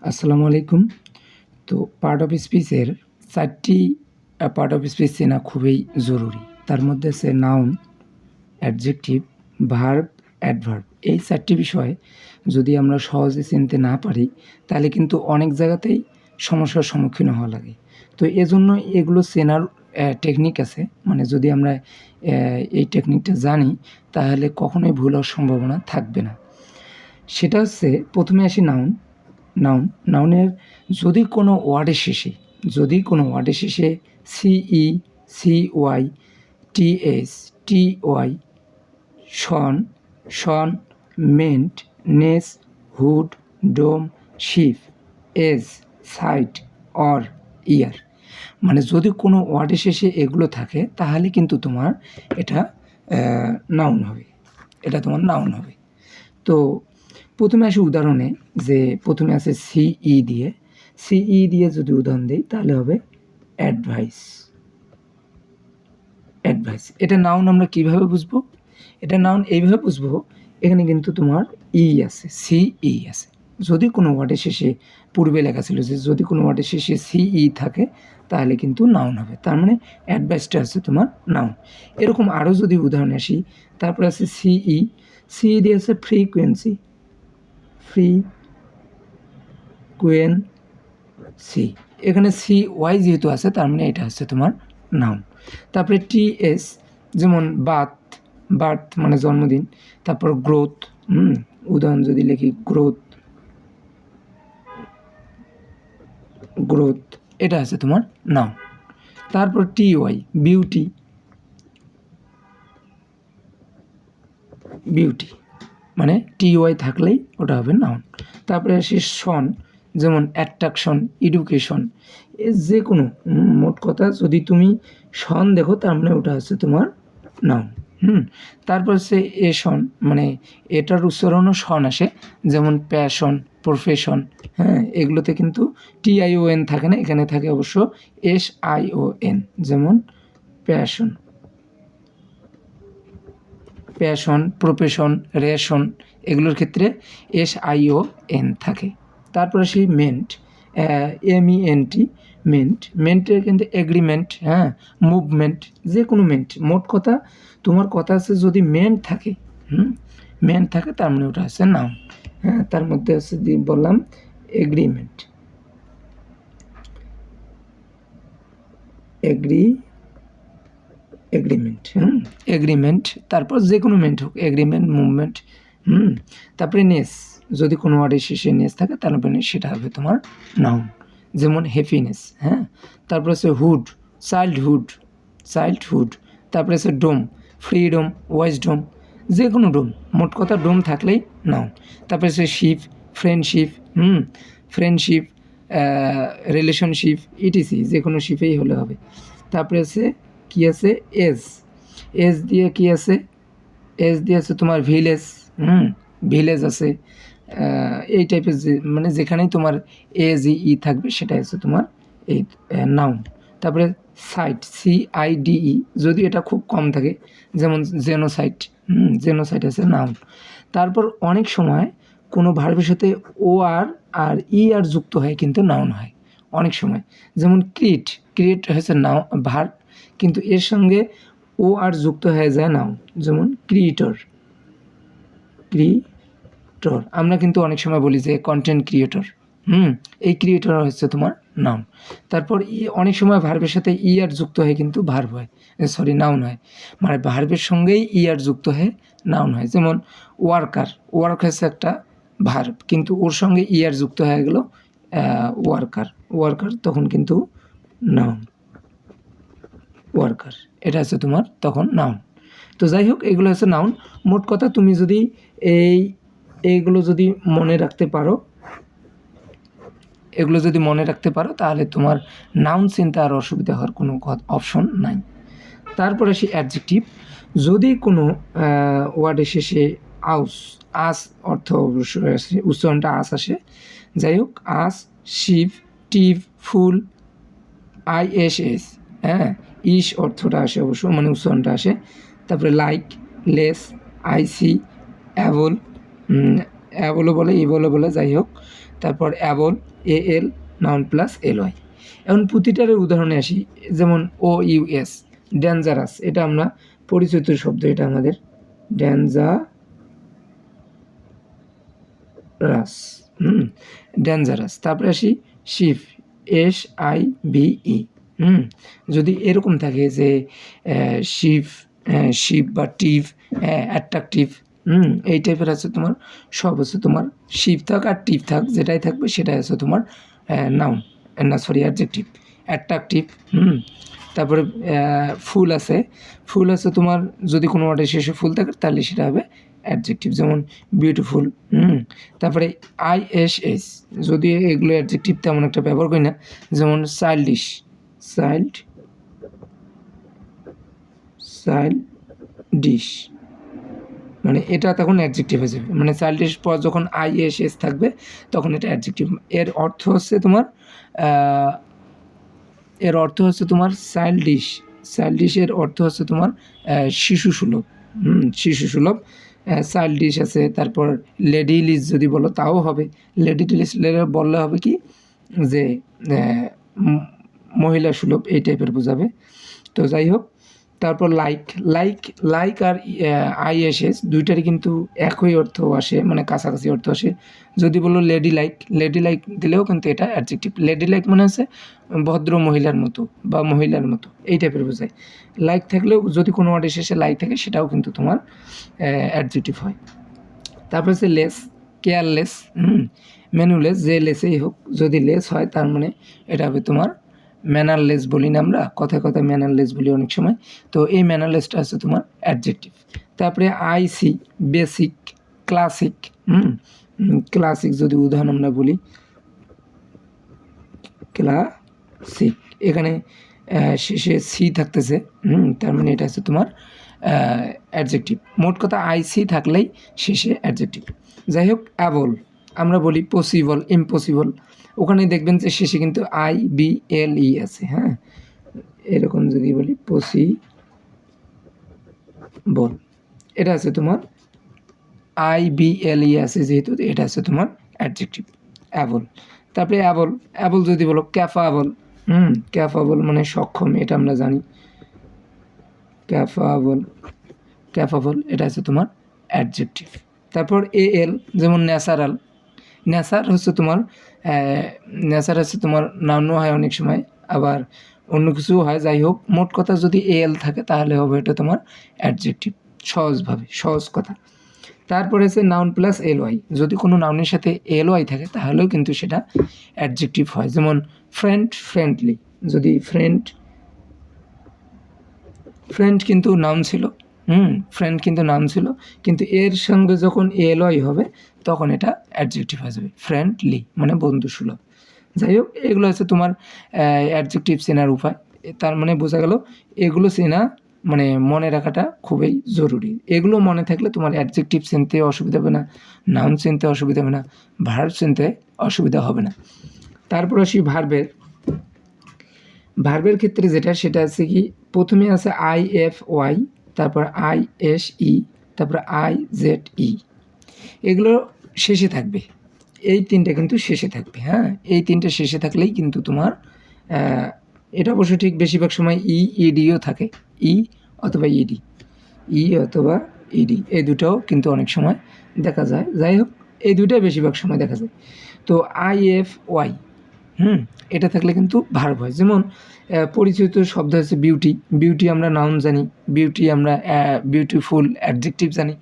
আসসালামু আলাইকুম। তো পার্ট অফ স্পিচের ৪টি পার্ট অফ স্পিচ চেনা খুবই জরুরি। তার মধ্যে আছে নাউন, অ্যাডজেক্টিভ, ভার্ব, অ্যাডভার্ব। এই ৪টি বিষয় যদি আমরা সহজে চিনতে না পারি তাহলে কিন্তু অনেক জায়গাতেই সমস্যার সম্মুখীন হওয়া লাগে। তো এজন্য এগুলো চেনার টেকনিক আছে। মানে যদি আমরা এই টেকনিকটা জানি তাহলে কখনোই ভুল হওয়ার সম্ভাবনা থাকবে না। সেটা হচ্ছে প্রথমে আসি নাউনের যদি কোনো ওয়ার্ডের শেষে C E, C Y, T S, T Y, tion, ment, ness, hood, dom, ship, age, site, or, ear, মানে যদি কোনো ওয়ার্ডের শেষে এগুলো থাকে তাহলে কিন্তু তোমার এটা নাউন হবে। তো প্রথমে আসি উদাহরণে, যে প্রথমে আছে সিই দিয়ে যদি উদাহরণ দিই তাহলে হবে অ্যাডভাইস। এটা নাউন আমরা কিভাবে বুঝবো? এটা নাউন এইভাবে বুঝবো, এখানে কিন্তু তোমার সিই আছে। যদি কোনো ওয়ার্ডের শেষে পূর্বে লেখা ছিল যে যদি কোনো ওয়ার্ডের শেষে সিই থাকে তাহলে কিন্তু নাউন হবে। তার মানে অ্যাডভাইসটা আছে তোমার নাউন। এরকম আরও যদি উদাহরণ আসি, তারপর আছে সিই দিয়ে আছে ফ্রিকোয়েন্সি, এখানে ওয়াই যেহেতু আছে তার মানে এটা হচ্ছে তোমার নাউন। তারপরে টিএস যেমন বার্থ মানে জন্মদিন, তারপর গ্রোথ, উদাহরণ যদি লিখি গ্রোথ, এটা আছে তোমার নাউন। তারপর টিওয়াই বিউটি, মানে টিওয়াই থাকলেই ওটা হবে নাউন। তারপরে আসি শন, যেমন অ্যাট্রাকশন, এডুকেশন, যে কোনো মোট কথা যদি তুমি শন দেখো তার মানে ওটা হচ্ছে তোমার নাউন। তারপর হচ্ছে এশন, মানে এটার উচ্চারণও শন আসে, যেমন প্যাশন, প্রফেশন, এগুলোতে কিন্তু TION থাকে না, এখানে থাকে অবশ্য SION, যেমন প্যাশন, প্রফেশন, রেশন, এগুলোর ক্ষেত্রে SION থাকে। তারপরে সেই মেন্ট, MENT, মেন্টের কিন্তু এগ্রিমেন্ট, মুভমেন্ট, যে কোনো মেন্ট, মোট কথা তোমার কথা আছে যদি মেন্ট থাকে তার মানে ওটা আছে নাউন। তার মধ্যে আছে বললাম এগ্রিমেন্ট, তারপর যে কোনো মেন্ট হোক, এগ্রিমেন্ট, মুভমেন্ট। তারপরে নেস, যদি কোনো ওয়ার্ডের শেষে নেস থাকে তারপরে সেটা হবে তোমার নাউন, যেমন হ্যাপিনেস। তারপর আছে হুড, চাইল্ডহুড। তারপরে আছে ডোম, ফ্রিডম, ওয়াইজডম, যে কোনো ডোম, মোট কথা ডোম থাকলেই নাউন। তারপরে আছে শিপ, ফ্রেন্ডশিপ, রিলেশনশিপ, ইটিসি, যে কোনো শিপেই হলে হবে। তারপরে আছে কি আছে এজ দিয়ে কি আছে, আছে তোমার ভিলেজ আছে, এই টাইপের যে মানে যেখানেই তোমার ই থাকবে সেটাই হচ্ছে তোমার এই নাউন। তারপরে সাইট, CIDE, যদি এটা খুব কম থাকে, যেমন জেনোসাইট আছে নাউন। তারপর অনেক সময় কোনো ভার্বের সাথে OR আর ER যুক্ত হয় কিন্তু নাউন হয় অনেক সময়, যেমন ক্রিয়েট হয়েছে ভার্ব, কিন্তু এর সঙ্গে OR যুক্ত হয়ে যায় নাউন, যেমন ক্রিয়েটর। আমরা কিন্তু অনেক সময় বলি যে কন্টেন্ট ক্রিয়েটর, এই ক্রিয়েটর হচ্ছে তোমার নাউন। তারপর অনেক সময় ভার্বের সাথে ER যুক্ত হয়ে কিন্তু নাউন হয়, মানে ভার্বের সঙ্গেই ER যুক্ত হয়ে নাউন হয়, যেমন ওয়ার্ক হচ্ছে একটা ভার্ব, কিন্তু ওর সঙ্গে ER যুক্ত হয়ে গেল ওয়ার্কার, তখন কিন্তু নাউন, এটা হচ্ছে তোমার তখন নাউন। তো যাই হোক, এগুলো হচ্ছে নাউন। মোট কথা তুমি যদি এইগুলো যদি মনে রাখতে পারো তাহলে তোমার নাউন চিনতে আর অসুবিধা হওয়ার কোনো অপশন নাই। তারপর আসি অ্যাডজেক্টিভ, যদি কোনো ওয়ার্ডের শেষে আস অর্থ উচ্চারণটা আস আসে, যাই হোক আস, শিপ, টিভ, ফুল, ISS, ইস অর্থটা আসে অবশ্য, মানে উচ্চারণটা আসে। তারপরে লাইক, লেস, আইসি, অ্যাবল, অ্যাবলও বলে, ইবলও বলে, যাই হোক। তারপর অ্যাবল, এল, নাউন প্লাস এল ওয়াই। এখন প্রতিটার উদাহরণে আসি, যেমন ও ইউ এস, ডেঞ্জারাস, এটা আমরা পরিচিত শব্দ, এটা আমাদের ডেঞ্জারাস, ডেঞ্জারাস। তারপরে আসি শিফ, SIVE, যদি এরকম থাকে যে শিপ বা টিভ, অ্যাট্রাকটিভ, এই টাইপের আছে তোমার, সব হচ্ছে তোমার শিপ থাক আর টিভ থাক, যেটাই থাকবে সেটাই আছে তোমার নাউন, না সরি অ্যাডজেক্টিভ, অ্যাট্রাকটিভ। তারপরে ফুল আছে, ফুল আছে তোমার, যদি কোনো ওয়ার্ডের শেষে ফুল থাকে তাহলে সেটা হবে অ্যাডজেক্টিভ, যেমন বিউটিফুল। তারপরে ISH, যদি এগুলো অ্যাডজেক্টিভ তেমন একটা ব্যবহার করি না, যেমন চাইল্ডিশ, চাইল্ডিশ, মানে এটা তখন অ্যাডজেক্টিভ হয়ে যাবে, মানে চাইল্ডিশ পর যখন ISH থাকবে তখন এটা অ্যাডজেক্টিভ। এর অর্থ হচ্ছে তোমার চাইল্ডিশের অর্থ হচ্ছে তোমার শিশু সুলভ, শিশু সুলভ। চাইল্ডিশ আছে। তারপর লেডিলিস যদি বলো তাও হবে, লেডিলিস বললে হবে কি যে মহিলা সুলভ, এই টাইপের বোঝাবে। তো যাই হোক, তারপর লাইক আর ISH দুইটারই কিন্তু একই অর্থ আসে, মানে কাছাকাছি অর্থ আসে। যদি বলো লেডি লাইক দিলেও কিন্তু এটা অ্যাডজেক্টিভ। লেডি লাইক মানে হচ্ছে ভদ্র মহিলার মতো বা মহিলার মতো, এই টাইপের বোঝায়। লাইক থাকলেও যদি কোনো ওয়ার্ডের শেষে লাইক থাকে সেটাও কিন্তু তোমার অ্যাডজেক্টিভ হয়। তারপর হচ্ছে লেস, কেয়ারলেস, ম্যানুলেস, যে লেসেই হোক, যদি লেস হয় তার মানে এটা হবে তোমার ম্যানারলেস, বলি না আমরা কথায় কথায় ম্যানারলেস বলি অনেক সময়, তো এই ম্যানারলেসটা হচ্ছে তোমার অ্যাডজেক্টিভ। তারপরে IC, বেসিক, ক্লাসিক, ক্লাসিক যদি উদাহরণ আমরা বলি, ক্লাসিক, এখানে শেষে সি থাকতেছে, তার মানে এটা হচ্ছে তোমার অ্যাডজেক্টিভ। মোট কথা IC থাকলেই শেষে অ্যাডজেক্টিভ। যাই হোক, অ্যাবল, আমরা বলি পসিবল, ইম্পসিবল, ওখানে দেখবেন যে শেষে কিন্তু IBLE আছে, হ্যাঁ, এরকম যদি বলি পসিবল, এটা আছে তোমার IBLE আছে যেহেতু, এটা আছে তোমার অ্যাডজেক্টিভ, অ্যাবল। তারপরে অ্যাবল যদি বলো ক্যাপাবল, ক্যাপাবল মানে সক্ষম, এটা আমরা জানি, ক্যাপাবল এটা আছে তোমার অ্যাডজেক্টিভ। তারপর AL, যেমন ন্যাচারাল, নেচার হচ্ছে তোমার নাউনও হয় অনেক সময়, আবার অন্য কিছুও হয়। যাই হোক, মোট কথা যদি AL থাকে তাহলে হবে এটা তোমার অ্যাডজেক্টিভ, সহজ কথা। তারপরে আছে নাউন প্লাস LY, যদি কোনো নাউনের সাথে LY থাকে তাহলেও কিন্তু সেটা অ্যাডজেক্টিভ হয়। যেমন ফ্রেন্ডলি, যদি ফ্রেন্ড কিন্তু নাউন ছিল, ফ্রেন্ড কিন্তু নাউন ছিল, কিন্তু এর সঙ্গে যখন LY হবে তখন এটা অ্যাডজেক্টিভ হয়ে যাবে, ফ্রেন্ডলি মানে বন্ধুসুলভ। যাই হোক, এগুলো হচ্ছে তোমার অ্যাডজেক্টিভ চেনার উপায়। তার মানে বোঝা গেল এগুলো চেনা মানে মনে রাখাটা খুবই জরুরি। এগুলো মনে থাকলে তোমার অ্যাডজেক্টিভ চিনতে অসুবিধা হবে না, নাউন চিনতে অসুবিধা হবে না, ভার্ব চিনতে অসুবিধা হবে না। তারপর আসি ভার্বের ক্ষেত্রে যেটা, সেটা আছে কি, প্রথমে আছে IFY, তারপর ISE, তারপর IZE, এগুলো শেষে থাকবে, এই তিনটা কিন্তু শেষে থাকবে, হ্যাঁ, এই তিনটা শেষে থাকলেই কিন্তু তোমার এটা অবশ্য ঠিক বেশিরভাগ সময় EDও থাকে, ই অথবা ইডি, এই দুটাও কিন্তু অনেক সময় দেখা যায়। যাই হোক, এই দুটাই বেশিরভাগ সময় দেখা যায়। তো IFY, এটা থাকলে কিন্তু ভার্ব হয়। যেমন পরিচিত শব্দ হচ্ছে বিউটি আমরা নাউন জানি, আমরা বিউটিফুল অ্যাডজেক্টিভ জানি,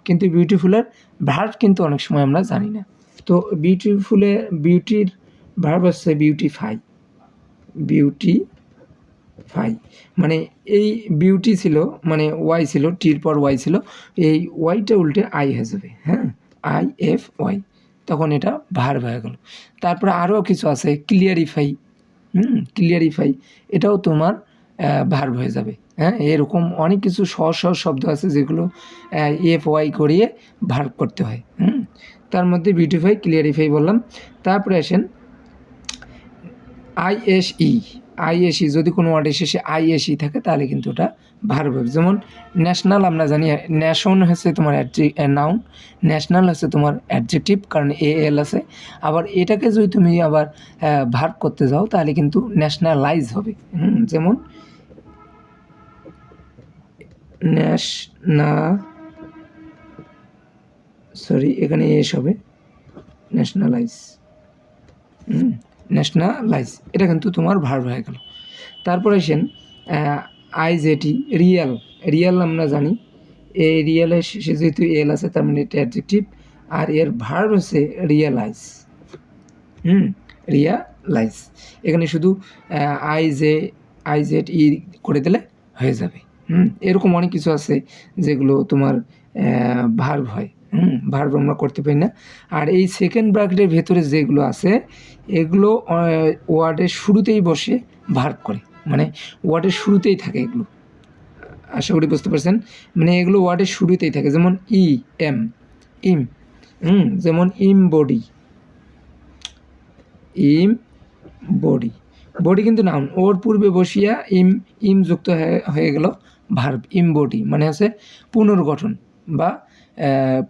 কিন্তু বিউটিফুলের ভার্ব কিন্তু অনেক সময় আমরা জানি না। তো বিউটির ভার্ব হচ্ছে বিউটিফাই, মানে এই বিউটি ছিল মানে ওয়াই ছিল, টির পর ওয়াই ছিল, এই ওয়াইটা উল্টে আই হয়ে যাবে, হ্যাঁ, IFY, তখন এটা ভার্ব হয়ে গেল। তারপরে আরও কিছু আছে, ক্লিয়ারিফাই, এটাও তোমার ভার্ব হয়ে যাবে, হ্যাঁ, এরকম অনেক কিছু সহজ শব্দ আছে যেগুলো FY করিয়ে ভার্ব করতে হয়। তার মধ্যে বিউটিফাই, ক্লিয়ারিফাই বললাম। তারপরে আসেন ISE, যদি কোনো ওয়ার্ডের শেষে ISE থাকে তাহলে কিন্তু ওটা ভার্ব হবে। যেমন ন্যাশনাল আমরা জানি ন্যাশন হচ্ছে তোমার নাউন, ন্যাশনাল হচ্ছে তোমার অ্যাডজেক্টিভ, কারণ এল আছে। আবার এটাকে যদি তুমি আবার ভার্ব করতে যাও তাহলে কিন্তু ন্যাশনালাইজ হবে। যেমন এখানে এস হবে, ন্যাশনালাইজ। ন্যাশনালাইজ এটা কিন্তু তোমার ভার্ব হয়ে গেল। তারপরে আসেন আইজেটি, রিয়াল আমরা জানি এই রিয়ালের শেষে যেহেতু এল আছে তার মানে এটা অ্যাডজেক্টিভ, আর এর ভার্ব হচ্ছে রিয়ালাইজ। রিয়ালাইজ এখানে শুধু আইজেড ই করে দিলে হয়ে যাবে। এরকম অনেক কিছু আছে যেগুলো তোমার ভার্ব হয়। ভার্ব আমরা করতে পারি না। আর এই সেকেন্ড ব্র্যাকেটের ভেতরে যেগুলো আছে এগুলো ওয়ার্ডের শুরুতেই বসে ভার্ব করে, মানে ওয়ার্ডের শুরুতেই থাকে এগুলো। আশা করি বুঝতে পারছেন, মানে এগুলো ওয়ার্ডের শুরুতেই থাকে। যেমন ইম, যেমন বডি কিন্তু নাউন, ওর পূর্বে বসিয়া ইম যুক্ত হয়ে গেল ভার্ব। বডি মানে হচ্ছে পুনর্গঠন বা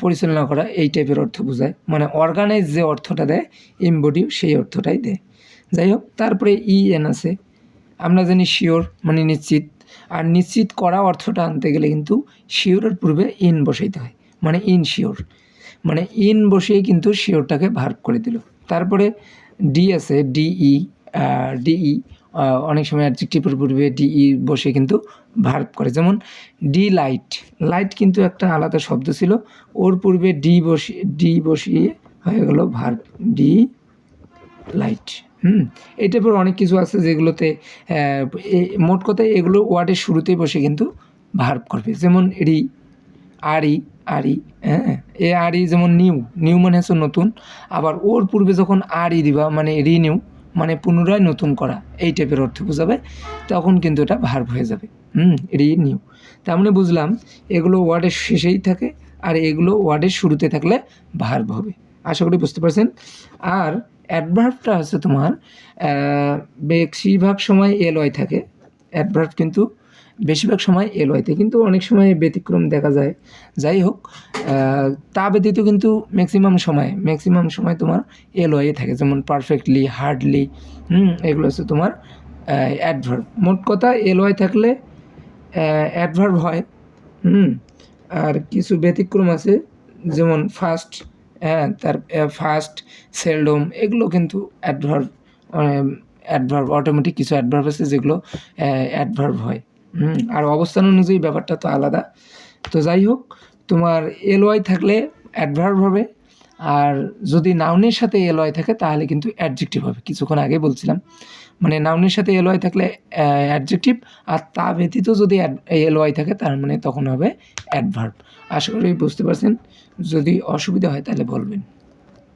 পরিচালনা করা, এই টাইপের অর্থ বোঝায়। মানে অর্গানাইজ যে অর্থটা দেয় বডি সেই অর্থটাই দেয়। যাই হোক, তারপরে এন আছে, আমরা জানি শিওর মানে নিশ্চিত, আর নিশ্চিত করা অর্থটা আনতে গেলে কিন্তু শিওরের পূর্বে ইন বসাইতে হয়, মানে ইনশিওর, মানে ইন বসিয়ে কিন্তু শিওরটাকে ভার্ব করে দিল। তারপরে ডি আছে, ডিই অনেক সময় অ্যাডজেক্টিভের পূর্বে ডিই বসে কিন্তু ভার্ব করে। যেমন লাইট কিন্তু একটা আলাদা শব্দ ছিল, ওর পূর্বে ডি বসিয়ে হয়ে গেল ভার্ব, ডি লাইট। এই টাইপের অনেক কিছু আছে যেগুলোতে মোট কথায় এগুলো ওয়ার্ডের শুরুতেই বসে কিন্তু ভার্ব করবে। যেমন আরি, আরি যেমন নিউ মানে হচ্ছে নতুন, আবার ওর পূর্বে যখন দিবা মানে রিনিউ মানে পুনরায় নতুন করা, এই টাইপের অর্থ বোঝাবে, তখন কিন্তু এটা ভার্ব হয়ে যাবে। রিনিউ। তার মানে বুঝলাম এগুলো ওয়ার্ডের শেষেই থাকে আর এগুলো ওয়ার্ডের শুরুতে থাকলে ভার্ব হবে। আশা করি বুঝতে পারছেন। আর অ্যাডভার্বটা হচ্ছে তোমার বেশিরভাগ সময় এলওয়াই থাকে। অ্যাডভার্ব কিন্তু বেশিরভাগ সময় এলওয়াই থাকে, কিন্তু অনেক সময় ব্যতিক্রম দেখা যায়। যাই হোক, তা ব্যতীত কিন্তু ম্যাক্সিমাম সময় তোমার এলওয়াই থাকে। যেমন পারফেক্টলি, হার্ডলি, এগুলো হচ্ছে তোমার অ্যাডভার্ব। মোট কথা এলওয়াই থাকলে অ্যাডভার্ব হয়। আর কিছু ব্যতিক্রম আছে, যেমন ফার্স্ট, ফার্স্ট, সেলডম, এগুলো কিন্তু অ্যাডভার্ব অটোমেটিক কিছু অ্যাডভার্ব আছে যেগুলো অ্যাডভার্ব হয়। আর অবস্থান অনুযায়ী ব্যাপারটা তো আলাদা। তো যাই হোক, তোমার এলওয়াই থাকলে অ্যাডভার্ব হবে, আর যদি নাউনের সাথে এলওয়াই থাকে তাহলে কিন্তু অ্যাডজেক্টিভ হবে। কিছুক্ষণ আগে বলছিলাম, মানে নাউনের সাথে এলওয়াই থাকলে অ্যাডজেক্টিভ, আর তা ব্যতীত যদি এলওয়াই থাকে তার মানে তখন হবে অ্যাডভার্ব। আশা করি বুঝতে পারছেন। যদি অসুবিধা হয় তাহলে বলবেন।